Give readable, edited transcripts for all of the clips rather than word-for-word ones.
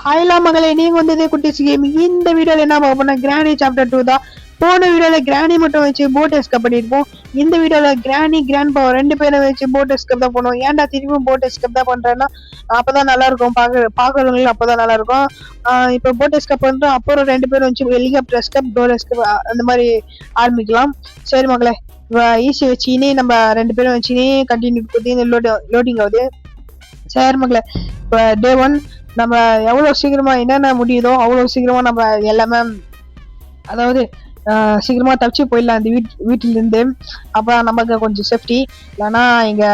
ஹாய்லா மகளே, நீங்க வந்தது குட்டிஸ் கேமிங். இந்த வீடியோல என்ன பார்க்க போனா கிராணி சாப்டர் 2 தான். போன வீடியோல கிராணி மட்டும் வச்சு போட் எஸ்கேப் பண்ணிருப்போம். இந்த வீடியோல கிராணி கிராண்ட் பா ரெண்டு பேரை வச்சு போட் எஸ்கேப் தான் பண்ணுவோம். ஏன்டா திரும்பியும் போட் எஸ்கேப் தான் பண்றேன்னா அப்பதான் நல்லா இருக்கும், பாக்குறவங்களுக்கு அப்பதான் நல்லா இருக்கும். இப்ப போட் எஸ்கேப் பண்றோம், அப்புறம் ரெண்டு பேரும் வச்சு ஹெலிகாப்டர் எஸ்கேப், டோர் எஸ்கேப் அந்த மாதிரி ஆரம்பிக்கலாம். சரி மகளே, ஈஸி வச்சுக்கினே நம்ம ரெண்டு பேரும் வச்சுக்கினே கண்டினியூ லோடிங் ஆகுது. சரி மகளே, இப்போ டே 1 நம்ம எவ்வளோ சீக்கிரமா என்னென்ன முடியுதோ அவ்வளோ சீக்கிரமா நம்ம எல்லாமே, அதாவது சீக்கிரமா தப்பிச்சு போயிடலாம் இந்த வீட்டிலிருந்து. அப்போ நமக்கு கொஞ்சம் சேஃப்டி. இல்லைன்னா இங்க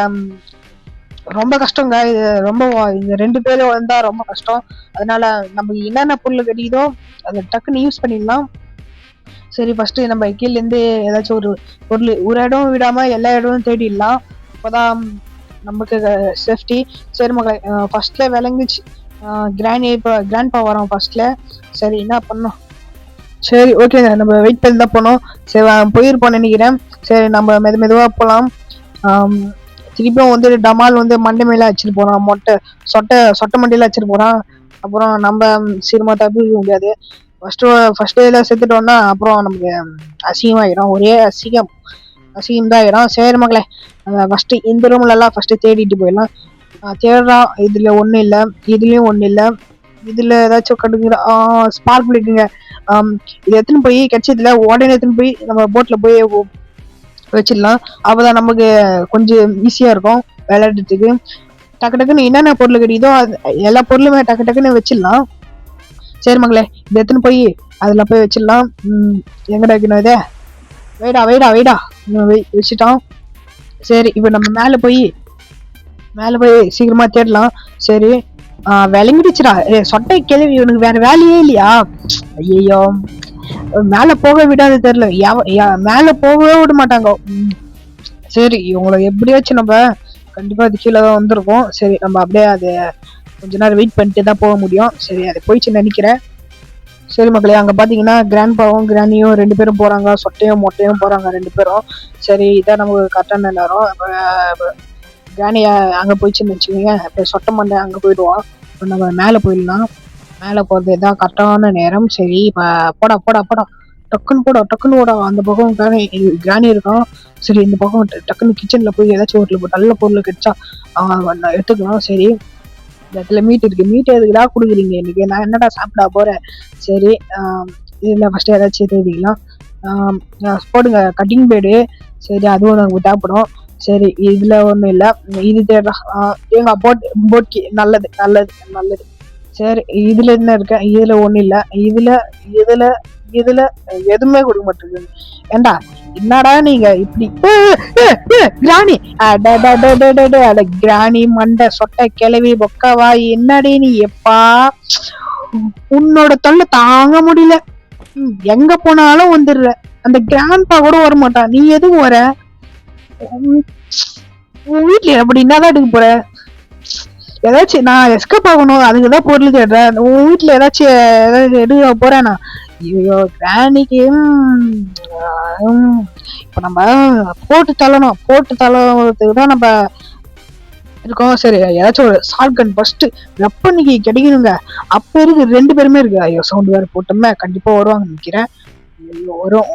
ரொம்ப கஷ்டங்க. இது ரொம்ப இங்க ரெண்டு பேரும் வந்தா ரொம்ப கஷ்டம். அதனால நம்ம என்னென்ன பொருள் கிடைக்குதோ அதை டக்குன்னு யூஸ் பண்ணிடலாம். சரி, ஃபர்ஸ்ட் நம்ம கீழ இருந்து ஏதாச்சும் ஒரு பொருள் ஒரு இடம் விடாம எல்லா இடமும் தேடிடலாம். அப்போதான் நமக்கு சேஃப்டி. சரி மக்களை, ஃபர்ஸ்ட்ல விளங்குச்சு கிராண்ட் பா வரோம் ஃபர்ஸ்ட்ல. சரி, என்ன பண்ணோம்? சரி, ஓகேங்க, நம்ம வெயிட் பண்ணி தான் போனோம். சரி, போயிருப்போம்னு நினைக்கிறேன். சரி, நம்ம மெதுவாக போகலாம். திருப்பியும் வந்து டமால் வந்து மண்டை மேல வச்சுட்டு போறான், சொட்டை மண்டையில வச்சுட்டு போறான். அப்புறம் நம்ம சீக்கிரமா தப்பிக்க முடியாது. ஃபர்ஸ்ட் டேல செத்துட்டோம்னா அப்புறம் நமக்கு அசிங்கமாயிடும், ஒரே அசிங்கம் தான் ஆயிடும். சரி மக்களை, ஃபர்ஸ்ட் இந்த ரூம்ல எல்லாம் ஃபர்ஸ்ட் தேடிட்டு போயிடலாம். தேடுறான், இதுல ஒண்ணு இல்ல, இதுலயும் ஒண்ணு இல்ல, இதுல ஏதாச்சும் கடுங்குற ஸ்பார்க் இருக்குங்க. இது எடுத்துன்னு போய் கிடைச்சதுல உடனே எடுத்துன்னு போய் நம்ம போட்ல போய் வச்சிடலாம். அப்பதான் நமக்கு கொஞ்சம் ஈஸியா இருக்கும் விளையாடுறதுக்கு. டக்குன்னு என்னென்ன பொருள் கிடைக்குதோ எல்லா பொருளுமே டக்குன்னு வச்சிடலாம். சரி மகளே, இது எடுத்துன்னு போய் அதுல போய் வச்சிடலாம். எங்கடா வைக்கணும் இதை? வெயிடா வச்சுட்டோம். சரி, இப்ப நம்ம மேல போய் சீக்கிரமா தேடலாம். சரி, விளங்கிடுச்சுடா. சொட்டை கேள்வி, இவனுக்கு வேற வேலையே இல்லையா? ஐயோ, மேல போக விடாது தெரியல, மேல போகவே விட மாட்டாங்க. சரி, இவங்களை எப்படியாச்சும் நம்ம கண்டிப்பா அது கீழே தான் வந்திருக்கோம். சரி, நம்ம அப்படியே அது கொஞ்ச நேரம் வெயிட் பண்ணிட்டு தான் போக முடியும். சரி, அது போயிடுச்சுன்னு நினைக்கிறேன். சரி மக்களே, அங்க பாத்தீங்கன்னா கிராண்ட்பாவும் கிராணியும் ரெண்டு பேரும் போறாங்க, சொட்டையும் மொட்டையும் போறாங்க ரெண்டு பேரும். சரி, இதான் நமக்கு கரெக்டான நேரம். கிராணிய அங்க போயிடுச்சுன்னு வச்சுக்கோங்க, இப்போ சொட்டை மண்டை அங்க போயிடுவான். இப்போ நம்ம மேல போயிடலாம். மேல போறது இதான் கரெக்டான நேரம். சரி, போடா டக்குன்னு போடா. அந்த பக்கம் கிராணி இருக்கும். சரி, இந்த பக்கம் டக்குன்னு கிச்சன்ல போய் ஏதாச்சும் ஒரு நல்ல பொருள் கிடைச்சா எடுத்துக்கலாம். சரி, இந்த இடத்துல மீட் இருக்கு. மீட் எதுக்குடா கொடுக்குறீங்க இன்னைக்கு? நான் என்னடா சாப்பிடா போறேன். சரி, இதுல ஃபர்ஸ்ட் ஏதாச்சும் தேடிக்கலாம். போடுங்க கட்டிங் பேடு. சரி, அதுவும் நமக்கு தேவைப்படும். சரி, இதுல ஒண்ணும் இல்ல, இது தேடுறா. ஏங்க போட்கி, நல்லது. சரி, இதுல என்ன இருக்க? இதுல ஒண்ணும் இல்ல, இதுல எதுவுமே கொடுக்க மாட்டேங்குது. ஏண்டா என்னடா நீங்க இப்படி? கிராணி, கிராணி மண்டை சொட்டை கிளவி பொக்கவா, என்னடி நீ? எப்பா, உன்னோட தொல்லை தாங்க முடியல. எங்க போனாலும் வந்துடுற. அந்த கிராண்ட்பா கூட வர மாட்டான், நீ எதுக்கு வர? உன் வீட்டுல அப்படி என்னதான் எடுக்க போற? ஏதாச்சும் நான் எஸ்கேப் ஆகணும், அதுக்குதான் பொருள் தேடுறேன். உன் வீட்டுல ஏதாச்சும் எடுக்க போறேனா? ஐயோ, கிராணிக்கு இப்ப நம்ம போட்டு தள்ளறதுக்கு தான் நம்ம இருக்கோம். சரி, ஏதாச்சும் ஒரு ஷார்ட் கன் ஃபர்ஸ்ட் வெப்பனுக்கு கிடைக்கணுங்க. அப்ப இருக்கு, ரெண்டு பேருமே இருக்கு. ஐயோ, சவுண்ட் வேற போட்டோமே, கண்டிப்பா வருவாங்க நினைக்கிறேன்.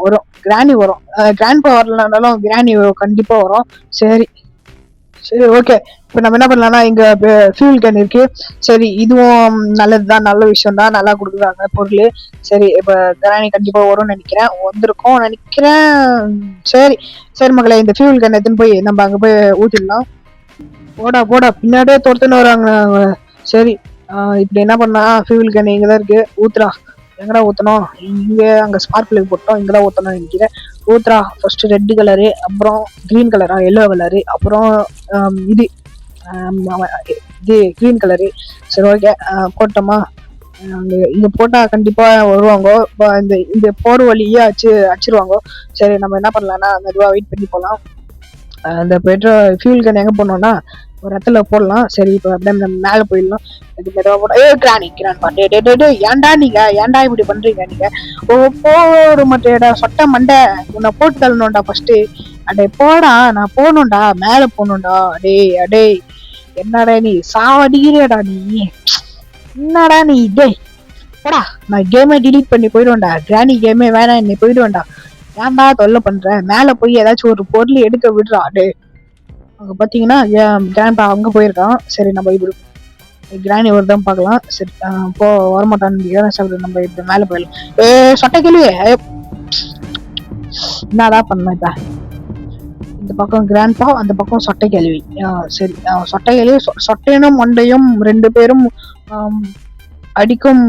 வரும் கிராணி வரும். கிராண்ட்பா வரலனாலும் கிராணி கண்டிப்பா வரும். சரி, ஓகே. இப்ப நம்ம என்ன பண்ணலாம்னா, இங்க ஃபியூல் கேன் இருக்கு. சரி, இதுவும் நல்லதுதான், நல்ல விஷயம் தான், நல்லா கொடுக்குறாங்க பொருள். சரி, இப்ப கிராணி கண்டிப்பா வரும்னு வந்திருக்கோம் நினைக்கிறேன். சரி மக்களை, இந்த ஃபியூல் கேன் எடுத்துன்னு போய் நம்ம அங்க போய் ஊத்திடலாம். போடா பின்னாடியே துரத்துன்னு வராங்க. சரி, இப்படி என்ன பண்ணா, ஃபியூல் கேன் இங்கதான் இருக்கு, ஊத்துறா. எங்கடா ஊத்தணும்? அங்க ஸ்பார்க் பிளக் போட்டோம், இங்கதான் ஊத்தணும் நினைக்கிறேன். ஊத்துறா. ஃபர்ஸ்ட் ரெட் கலரு, அப்புறம் கிரீன் கலரா, எல்லோ கலரு, அப்புறம் இது கிரீன் கலரு. சரி, ஓகே, போட்டோமா? இங்க போட்டா கண்டிப்பா வருவாங்க. இந்த போர் வழியே அடிச்சிருவாங்க. சரி, நம்ம என்ன பண்ணலாம்னா மெதுவா வெயிட் பண்ணி போலாம். அந்த பெட்ரோல் ஃபியூல் கேன் எங்க போனோம்னா ஒரு இடத்துல போடலாம். சரி, இப்போ அப்படியே நம்ம மேல போயிடலாம். இது மெதுவா போட. கிராண்ட்பா, ஏன்டா இப்படி பண்றீங்க நீங்க? போட மாட்டேடா சொட்டை மண்டை, உன்னை போட்டு தள்ளணும்டா ஃபர்ஸ்ட். அடே போடா, நான் போகணும்டா, மேல போகணும்டா. அடே என்னடா நீ சாவடிக்கிறேடா நீ? என்னடா நீ டேய் போடா, நான் கேமை டிலீட் பண்ணி போயிடுவேன்டா. கிராணி கேமே வேணாம், நீ போயிடுவேன்டா. ஏன்டா தொல்லை பண்ற? மேல போய் ஏதாச்சும் ஒரு பொருள் எடுக்க விடுறா. டே அங்க பாத்தீங்கன்னா கிராண்ட்பா அங்க போயிருக்கான். சரி நம்ம இப்படி கிராணி ஒரு தான் பார்க்கலாம். சரி போ வரமாட்டான்னு சாப்பிடு. நம்ம இப்ப மேல போயிடலாம். சொட்டை கேள்வி என்னடா பண்ண இப்ப? இந்த பக்கம் கிராண்ட்பா, அந்த பக்கம் சொட்டை கேள்வி. சரி சொட்டை கேள்வி சொட்டையனும் மண்டையும் 2 பேரும் அடிக்கும்.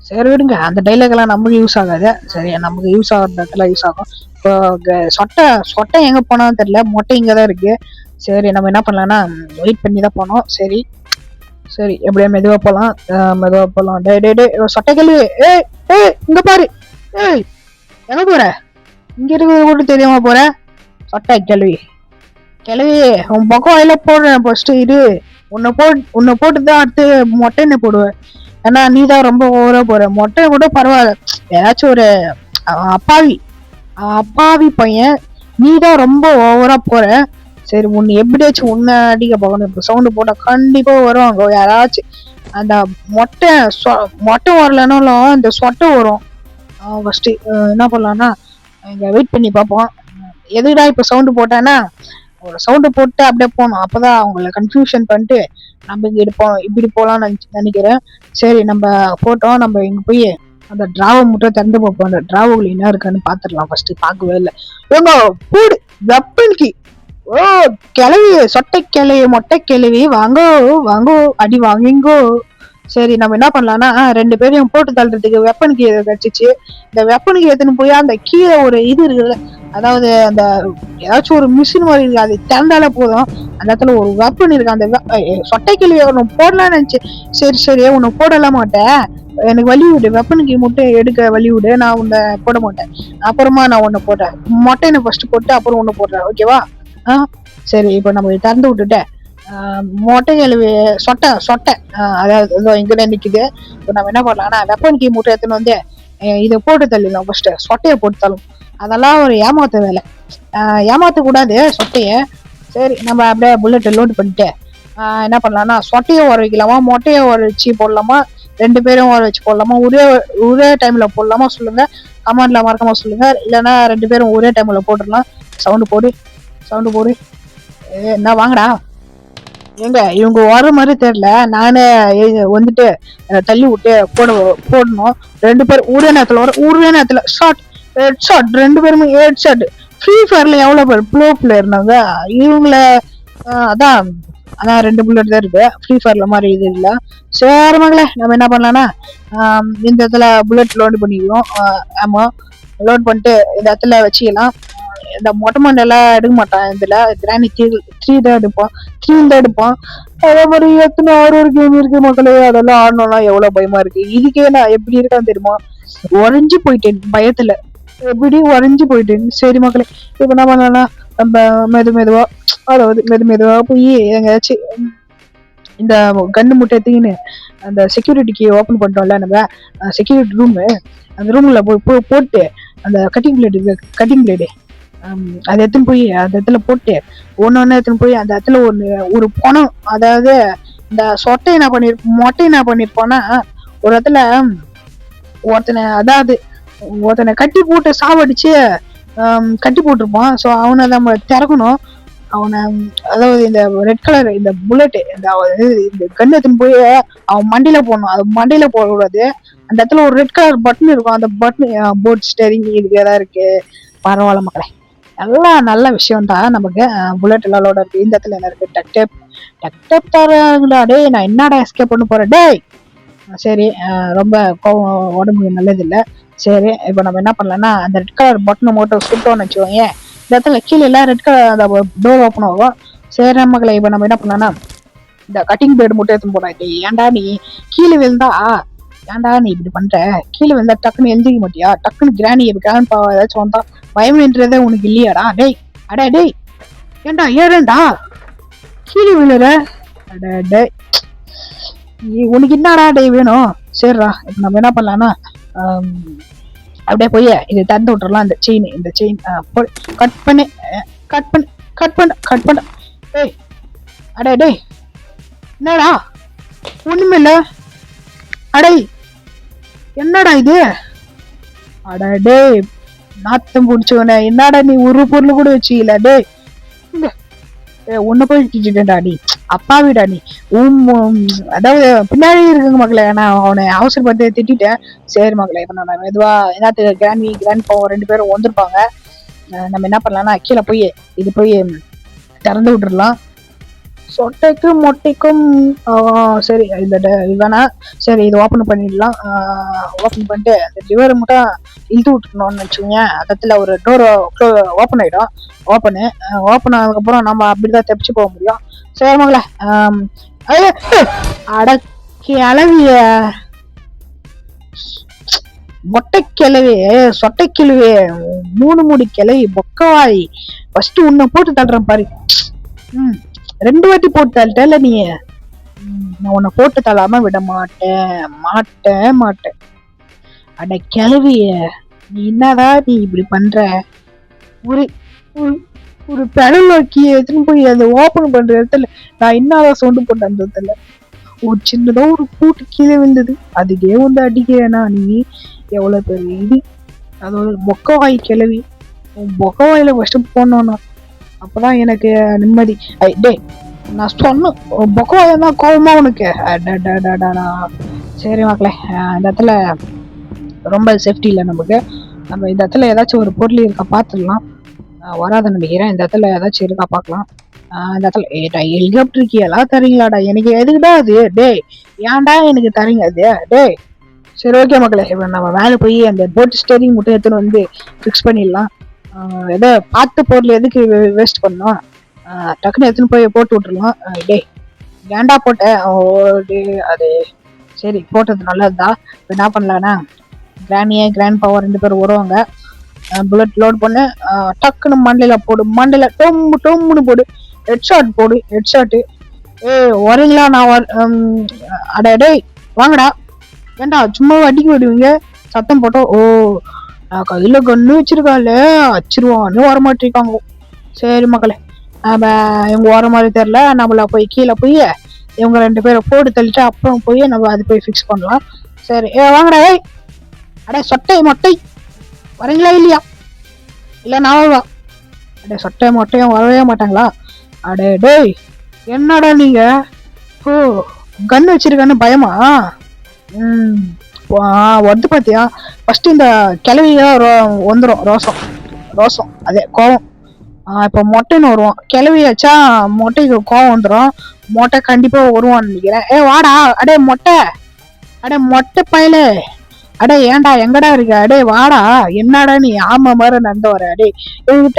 சரி விடுங்க, அந்த டைலாக் எல்லாம் நமக்கு யூஸ் ஆகாது. சரி நமக்கு யூஸ் ஆகிற இடத்துல யூஸ் ஆகும். இப்போ சொட்டை சொட்டை எங்க போனான்னு தெரியல, மொட்டை இங்கதான் இருக்கு. சரி நம்ம என்ன பண்ணலாம்னா வெயிட் பண்ணி தான் போனோம். சரி சரி எப்படியா மெதுவா போலாம், மெதுவா போலாம். டே டே டே சொட்டை கேள்வி, இங்க பாரு. ஏய் எங்க போற? இங்க இருக்கிறது கூட தெரியாம போற? சொட்டை கேள்வி கிளவி உன் பக்கம் வாயில போடுறேன் ஃபர்ஸ்ட். இது உன்னை போட்டுதான் அடுத்து மொட்டைன்னு போடுவேன். ஏன்னா நீ தான் ரொம்ப ஓவரா போற. மொட்டை கூட பரவாயில்ல, ஏதாச்சும் ஒரு அப்பாவி அப்பாவி பையன். நீ தான் ரொம்ப ஓவரா போற. சரி உன்னை எப்படியாச்சும் உன்னை அடிக்க பார்க்கணும். இப்போ சவுண்டு போட்டா கண்டிப்பா வருவாங்க யாராச்சும். அந்த மொட்டை மொட்டை வரலனாலும் இந்த சொட்டை வரும். ஃபர்ஸ்ட் என்ன பண்ணலாம்னா இங்க வெயிட் பண்ணி பார்ப்போம். எதுடா இப்ப சவுண்டு போட்டானா ஒரு சவுண்டு போட்டு அப்படியே போகணும். அப்பதான் அவங்கள கன்ஃபியூஷன் பண்ணிட்டு நம்ம இங்க இப்படி போலாம்னு நினைக்கிறேன். சரி நம்ம போட்டோம். நம்ம இங்க போய் அந்த டிராவை மட்டும் திறந்து பார்ப்போம். அந்த டிராவுகள் என்ன இருக்குன்னு பாத்துடலாம். ஃபர்ஸ்ட் பார்க்கவே இல்லை. இவங்க போடு வெப்பனுக்கு. ஓ கிளவி சொட்டை கிளவி மொட்டை கிளவி வாங்கோ வாங்கோ அடி வாங்கிங்கோ. சரி நம்ம என்ன பண்ணலாம்னா 2 பேரையும் போட்டு தள்ளுறதுக்கு வெப்பனுக்கு கிடைச்சிச்சு. இந்த வெப்பனுக்கு எடுத்துன்னு போய் அந்த கீழே ஒரு இது இருக்குல்ல, அதாவது அந்த ஏதாச்சும் ஒரு மிஷின் மாதிரி இருக்கு, அது திறந்தாலே போதும் அந்த இடத்துல ஒரு வெப்பன் இருக்கு. அந்த சொட்டை கிளவி ஒன்று போடலாம்னு நினைச்சு. சரி சரி உன்னை போடலாம் மாட்டேன், எனக்கு வழி விடு. வெப்பனுக்கு மட்டும் எடுக்க வழி விடு, நான் உன்னை போட மாட்டேன். அப்புறமா நான் உன்னை போடுறேன். மொட்டைனை ஃபர்ஸ்ட் போட்டு அப்புறம் ஒண்ணு போடுறேன், ஓகேவா? சரி இப்போ நம்ம திறந்து விட்டுட்டேன். மொட்டை கழுவி சொட்டை சொட்டை அதாவது இங்கதான் நிக்குது. இப்போ நம்ம என்ன பண்ணலாம்னா வெப்பன் கீ மூட்டை எடுத்துன்னு வந்து இதை போட்டு தள்ளிடலாம். ஃபர்ஸ்ட் சொட்டையை போட்டு தள்ளும். அதெல்லாம் ஒரு ஏமாத்த வேலை. ஏமாத்த கூடாது சொட்டைய. சரி நம்ம அப்படியே புல்லட் லோட் பண்ணிட்டு என்ன பண்ணலாம்னா சொட்டையை வர வைக்கலாமா மொட்டையை வர வச்சு போடலாமா 2 பேரும் வர வச்சு போடலாமா ஒரே டைம்ல போடலாமா சொல்லுங்க, கமெண்ட்ல மறக்காம சொல்லுங்க. இல்லைன்னா 2 பேரும் ஒரே டைம்ல போட்டுடலாம். சவுண்டு போடு. என்ன வாங்கடா. ஏங்க இவங்க வர மாதிரி தெரியல, நானே வந்துட்டு தள்ளி விட்டு போடணும். 2 பேர் ஒரே நேரத்துல ஷாட் ஹெட் ஷாட். 2 பேருமே ஹெட் ஷாட். ஃப்ரீ ஃபயர்ல எவ்வளவு பேர் ப்ளோ பிளேயர்னாங்க இவங்கள. அதான் 2 புல்லட் தான் இருக்கு. ஃப்ரீ ஃபயர்ல மாதிரி இது இல்ல. சரி மகளே நம்ம என்ன பண்ணலாம்னா இந்த இடத்துல புல்லட் லோட் பண்ணிக்குவோம். ஆமா லோட் பண்ணிட்டு இந்த இடத்துல வச்சுக்கலாம். இந்த மொட்டை மண்டெல்லாம் எடுக்க மாட்டான். இதுல கிராணி 3 தான் எடுப்பான். அதே மாதிரி எத்தனை ஒரு கேம் இருக்கு மக்களே, அதெல்லாம் ஆடணும்லாம் எவ்வளவு பயமா இருக்கு. இதுக்கே நான் எப்படி இருக்கான்னு தெரியுமா, உறைஞ்சு போயிட்டேன் பயத்துல. எப்படி உறைஞ்சு போயிட்டேன். சரி மக்களே இப்ப என்ன பண்ணலாம், நம்ம மெதுவா போய் எங்கேயாச்சும் இந்த கண்ணு முட்டை எடுத்துக்கின்னு அந்த செக்யூரிட்டிக்கு ஓபன் பண்ணிட்டோம்ல நம்ம செக்யூரிட்டி ரூமு, அந்த ரூம்ல போட்டு அந்த கட்டிங் பிளேடு அதை எடுத்துன்னு போய் அந்த இடத்துல போட்டு ஒன்னு எடுத்துன்னு போய் அந்த இடத்துல ஒரு பணம், அதாவது இந்த மொட்டை என்ன பண்ணிருப்போம்னா ஒரு இடத்துல ஒருத்தனை கட்டி போட்டு சாவடிச்சு கட்டி போட்டிருப்பான். ஸோ அவனை நம்ம திறக்கணும். அவனை அதாவது இந்த ரெட் கலர் இந்த புல்லட் இந்த கண்ணு எடுத்துன்னு போய் அவன் மண்டியில போடணும். அது மண்டியில போடக்கூடாது. அந்த இடத்துல ஒரு ரெட் கலர் பட்டன் இருக்கும். அந்த பட்டன் போட் ஸ்டேரிங் இதுக்கு ஏதாவது இருக்கு. பரவாயில்ல மக்களே, எல்லாம் நல்ல விஷயம் தான். நமக்கு புல்லட் எல்லாம் லோட இருக்கு. இந்த இடத்துல என்ன இருக்கு, டெக்டப் தரங்களா. டேய் நான் என்னடா எஸ்கேப் பண்ண போறேன் டேய். சரி ரொம்ப கோவம் உடம்புக்கு நல்லது இல்லை. சரி இப்போ நம்ம என்ன பண்ணலாம்னா அந்த ரெட் கலர் பட்டனை மட்டும் சுட்டோம்னு வச்சுக்கோங்க. இந்த இடத்துல கீழே எல்லாம் ரெட் கலர் அந்த டோர் ஓப்பன் ஆகும். சரி மக்களை இப்போ நம்ம என்ன பண்ணலாம்னா இந்த கட்டிங் பிளேடு மட்டும் எடுத்துன்னு போறோம். ஏன்டா நீ கீழே விழுந்தா இப்படி பண்ற, கீழே விழுந்தா டக்குன்னு எழுந்திக்க மாட்டியா, டக்குன்னு கிராண்ட் பாவா ஏதாச்சும் வந்தா பயம்ன்றதே உனக்கு இல்லையாடா டேய் ஏன்டா ஏறேன்டா கீழே விழுற டேய் உனக்கு என்னடா டே வேணும். சரிடா இப்ப நம்ம என்ன பண்ணலாம்னா அப்படியே போய் இது தந்து விட்டுறலாம். இந்த செயின் கட் பண்ண டேய் என்னடா ஒண்ணுமே இல்ல. அடே என்னடா இது? அட டேய் நாத்தம் புடிச்சவனே, என்னடா நீ ஒரு பொருள் கூட வச்சுக்கல டே. உன்னை போய் கிட்டுட்டா நீ, அப்பாவிடா நீ. அதாவது பின்னாடி இருக்குங்க மக்களே, நான் அவனை அவசரப்பட்டு திட்டேன். சரி மக்களே, இப்ப நான் மெதுவா என்னத்துக்கு கிராண்ட் பவர் 2 பேரும் வந்திருப்பாங்க. நம்ம என்ன பண்ணலாம்னா கீழே போய் இது போய் திறந்து விட்டுறலாம். சொட்டைக்கு மொட்டைக்கும் சரி இந்த இதுதானா, சரி இது ஓப்பன் பண்ணிடலாம். ஓப்பன் பண்ணிட்டு இந்த லிவர் மட்டும் இழுத்து விட்டுக்கணும்னு வச்சுக்கோங்க. அதத்துல ஒரு டோர் ஓப்பன் ஆயிடும். ஓப்பன் ஆனதுக்கப்புறம் நம்ம அப்படிதான் தப்பிச்சு போக முடியும். சரி மகளே, அட கிளவிய மொட்டை கிளவி, சொட்டை கிளவி, 3 மூடி கிளவி, பொக்கவாய், ஃபர்ஸ்ட் உன்னை போட்டு தள்ளுறேன் பாரு. 2 வாட்டி போட்டு தள்ளிட்டல நீ. நான் உன்னை போட்டு தள்ளாம விட மாட்டேன். அட கிளவிய, நீ என்னதான் நீ இப்படி பண்ற? ஒரு ஒரு பெடல் நோக்கி எடுத்துன்னு போய் அதை ஓபன் பண்ற இடத்துல நான் என்னதான் சவுண்டு போட்டேன். அந்த இடத்துல ஒரு சின்னதா ஒரு கூட்டு கீழே விழுந்தது, அதுக்கே வந்து அடிக்கிறேனா நீ? எவ்வளவு பெரிய இது. அதோட பொக்கவாய் கிளவி, பொக்கவாயில ஃபர்ஸ்ட் போனோம்னா அப்பதான் எனக்கு நிம்மதி. டே நான் சொன்னேன் பொக்கவாயதான் கோவமா உனக்கு? சரி மக்களே, இந்த இடத்துல ரொம்ப சேஃப்டி இல்லை நமக்கு. நம்ம இந்த இடத்துல ஏதாச்சும் ஒரு பொருள் இருக்கா பார்த்துடலாம். வராத நினைக்கிறேன். இந்த இடத்துல ஏதாச்சும் இருக்கா பார்க்கலாம். இந்த இடத்துல ஹெலிகாப்டருக்கு எல்லாம் தரீங்களாடா? எனக்கு எதுக்குடா அது? டே ஏன்டா எனக்கு தரீங்க அது? டே சரி ஓகே மக்களே, இப்போ நம்ம மேலே போய் அந்த போட் ஸ்டேரிங் மட்டும் எடுத்துன்னு வந்து ஃபிக்ஸ் பண்ணிடலாம். எதோ பார்த்த பொருள் எதுக்கு வேஸ்ட் பண்ணோம்? டக்குன்னு எடுத்துன்னு போய் போட்டு விட்டுருலாம். டே ஏன்டா போட்டேன்? அது சரி போட்டது நல்லதுதான். இப்போ என்ன பண்ணலான்னா கிராண்ட் பவர் 2 பேர் வருவாங்க. புல்லட் லோட் பண்ணு, டக்குன்னு மண்டையில போடு, மண்டையில டொம்முன்னு போடு, ஹெட்ஷாட் போடு, ஹெட்ஷாட்டு. வரீங்களா? நான் அட டேய் வாங்கடா. ஏண்டா சும்மா அடிக்க விடுவீங்க? சத்தம் போட்டோம். நான் கையில கண்ணு வச்சிருக்கால, அச்சிருவான்னு வரமாட்டிருக்காங்க. சரி மக்களே, நம்ம இவங்க வர மாதிரி தெரியல. நம்மள போய் கீழே போய் இவங்க 2 பேரை போட்டு தள்ளிட்டு அப்புறம் போய் நம்ம அது போய் ஃபிக்ஸ் பண்ணலாம். சரி வாங்கடா. அடே சொட்டை மொட்டை வரீங்களா இல்லையா? இல்ல நான் வா. அடே சொட்டை மொட்டையும் வரவே மாட்டாங்களா? அடே டேய் என்னடா நீங்க கன் வச்சிருக்கன்னு பயமா? வந்து பாத்தியா, ஃபர்ஸ்ட் இந்த கிளவியா வந்துடும் ரோசம் அதே கோவம். இப்ப மொட்டைன்னு வருவான். கிளவியாச்சா மொட்டைக்கு கோவம் வந்துடும். மொட்டை கண்டிப்பா வருவான்னு நினைக்கிறேன். வாடா அடே மொட்டை பயலே, அடே ஏன்டா எங்கடா இருக்க? அடே வாடா. என்னடா நீ ஆமா மாதிரி நடந்து வர? அடே எனக்கு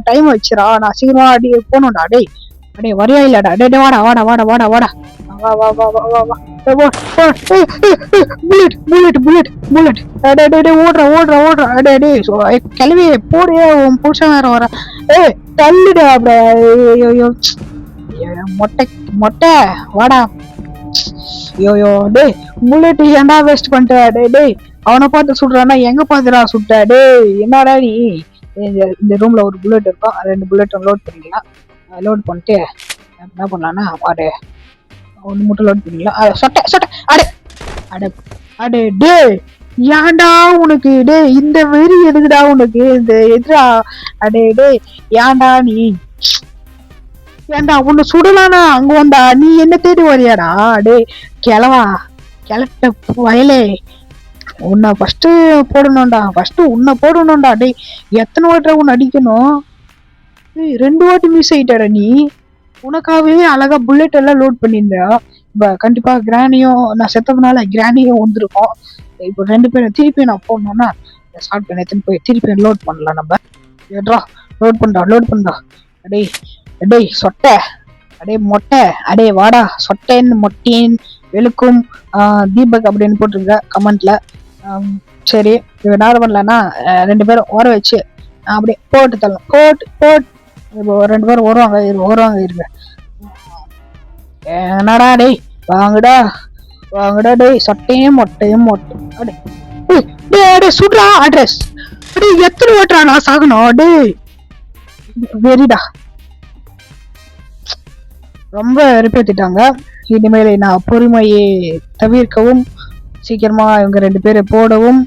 டைம் வச்சிரா, நான் சீக்கிரமா அடி போகணும்டா. அடே வரையா இல்லடா? அடே வாடா வாடா வாடா வாடா வாடா வா வா வா வா வா வா. புல்லட் அடே ஓடுற. அடே கிளவி போடியே, உன் புருஷன் வேற வர. தள்ளுடா அப்படியே. மொட்டை வாடா. யோயோ டேய் புல்லட் ஏன்டா வேஸ்ட் பண்ணிட்ட? டேய் அவனை பார்த்து சுடுறானா? எங்க பாத்துடா சுட்ட? டேய் என்னடா நீ? இந்த ரூம்ல ஒரு புல்லட் இருக்கும், 2 புல்லட் லோட் பண்ணிக்கலாம். லோட் பண்ணிட்டு என்ன பண்ணலாம்னா ஒன்று மட்டும் லோட் பண்ணிக்கலாம். சொட்டை அடே டே ஏன்டா உனக்கு? டே இந்த வெறி எதுக்குடா உனக்கு? இந்த எதிரா? அடே டே ஏன்டா நீ? ஏன்டா உன்னை சுடலானா அங்க வந்தா? நீ என்ன தேடி வரியாடா? டே கிளட்ட வயலே, உன்னை ஃபர்ஸ்ட் போடணும்டா. டே எத்தனை வாட்டா உன்னை அடிக்கணும்? 2 வாட்டி மிஸ் ஆயிட்டாடா நீ. உனக்காகவே அழகா புல்லட் எல்லாம் லோட் பண்ணியிருந்தா. இப்ப கண்டிப்பா கிராணியும், நான் செத்ததுனால கிராணியும் வந்திருக்கோம். இப்போ 2 பேரும் திருப்பி நான் போடணும்னா ஸ்டார்ட் பண்ணி எடுத்துன்னு போய் திருப்பி லோட் பண்ணலாம். நம்ம லோட் பண்ணா. அடே சொட்டை, அடே மொட்டை, அடே வாடா. சொட்டேன் மொட்டேன் வெளுக்கும் தீபக் அப்படின்னு போட்டிருங்க கமெண்ட்ல. சரி இப்போ என்ன பண்ணலன்னா 2 பேரும் ஓர வச்சு அப்படியே போட்டு தரலாம். போட்டு இப்போ 2 பேரும் வருவாங்க இருங்க. என்னடா டேய் வாங்கடா டேய் சொட்டையும் மொட்டையும் டே சுடுறா அட்ரஸ். அடே எத்தனை ஓட்டுறா நான் சாகணும்? டே வெறிடா, ரொம்ப வெறுப்பேத்திட்டாங்க. இனிமேல் நான் பொறுமையை தவிர்க்கவும் சீக்கிரமா இவங்க 2 பேரை போடவும்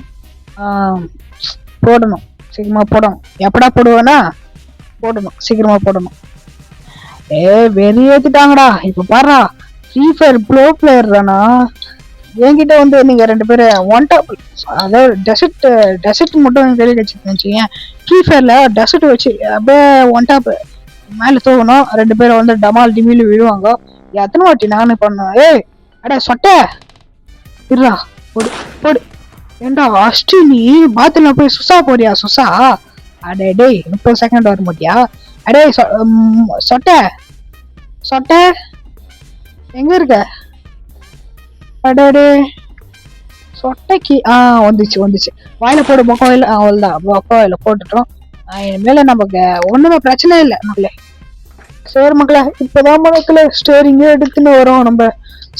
போடணும். சீக்கிரமா போடணும். எப்படா போடுவேன்னா போடணும், சீக்கிரமா போடணும். வெறி ஏத்திட்டாங்கடா. இப்ப பாருடா, ஃப்ரீ ஃபயர் ப்ரோ பிளேயர் தானா என்கிட்ட வந்து நீங்க 2 பேரும் ஒன் டாப், அதாவது டெசர்ட் மட்டும் வெளியே வச்சுக்கேன். ஃப்ரீ ஃபயர்ல டெசர்ட் வச்சு அப்படியே ஒன் டாப் மேல தூக்கணும். 2 பேரும் வந்து டமால் டிமிலு விழுவாங்க. எத்தனை வாட்டி நானு பண்ணேன். அட சொட்ட இருடா, போடு போடு. ஏண்டா அஷ்டி நீ பாத்துல போய் சுசா போறியா? சுசா அடே டேய் 30 செகண்ட் வர மாட்டியா? அடே சொட்ட சொட்ட எங்க இருக்க? அடே சொட்டைக்கு வந்துச்சு. வாயில போடு மொக்கவாயில. அவ்வளவுதான், மொக்கவாயில போட்டுட்டோம். இனிமேல நமக்கு ஒண்ணுமே பிரச்சனை இல்லை மக்களே. சரி மக்களே, இப்பதான் மக்களே ஸ்டோரிங்கே எடுத்துன்னு வரோம் நம்ம.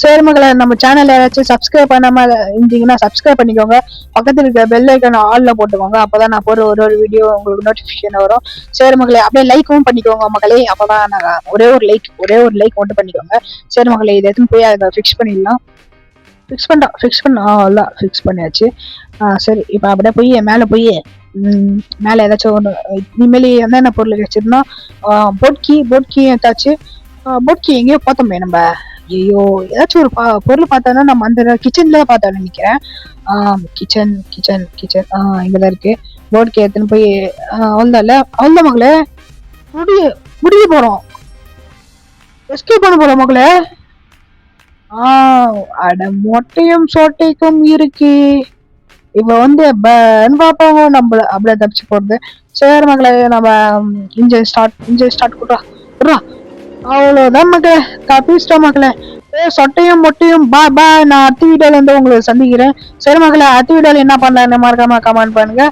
சரி மக்களே, நம்ம சேனல் யாராச்சும் சப்ஸ்கிரைப் பண்ணாம இருந்தீங்கன்னா சப்ஸ்கிரைப் பண்ணிக்கோங்க. பக்கத்துல இருக்க பெல் ஐக்கான ஆல்ல போட்டுக்கோங்க. அப்பதான் நான் போற ஒரு வீடியோ உங்களுக்கு நோட்டிபிகேஷன் வரும். சரி மக்களே, அப்படியே லைக்கும் பண்ணிக்கோங்க மக்களே. அப்பதான் நான் ஒரே ஒரு லைக் மட்டும் பண்ணிக்கோங்க. சரி மக்களே, இதை எடுத்துன்னு போய் அதை ஃபிக்ஸ் பண்ணிடலாம். ஃபிக்ஸ் பண்ணியாச்சு. சரி, இப்ப அப்படியே போய் மேல ஏதாச்சும் ஒன்று இனிமேல் என்னென்ன பொருள் வச்சிருந்தா போட்கி ஏதாச்சு. போட்கி எங்கேயோ பார்த்தோமே நம்ம. ஐயோ, ஏதாச்சும் ஒரு பொருள் பார்த்தோன்னா நம்ம அந்த கிச்சன்ல பார்த்தோம் நினைக்கிறேன். கிச்சன் இங்கதான் இருக்கு. போட்கி எடுத்துன்னு போய் அவ்வளோதான் மகளே, முடிய போறோம். எஸ்கேப் பண்ண போறோம் மகளே. அட மொட்டையும் சோட்டைக்கும் இருக்கு. இப்ப வந்து பார்ப்பாங்க நம்மள அப்படியே தப்பிச்சு போறது. சரி மக்களை, நம்ம இன்ஜின் ஸ்டார்ட் கொடுறா. அவ்வளவுதான் மக்களே, தப்பிச்சிட்டோம் மக்களே. சொட்டையும் மொட்டையும் பா. நான் அடுத்த வீடியோல இருந்து உங்களுக்கு சந்திக்கிறேன். சரி மக்களே, அடுத்த வீடியோல என்ன பண்ணலான்னு மறக்காம கமெண்ட் பண்ணுங்க.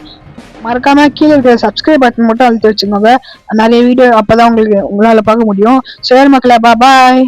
மறக்காம கீழே இருக்கிற சப்ஸ்கிரைப் பட்டன் மட்டும் அழுத்தி வச்சுக்கோங்க. நிறைய வீடியோ அப்பதான் உங்களால பார்க்க முடியும். சரி மக்களே, பாய்.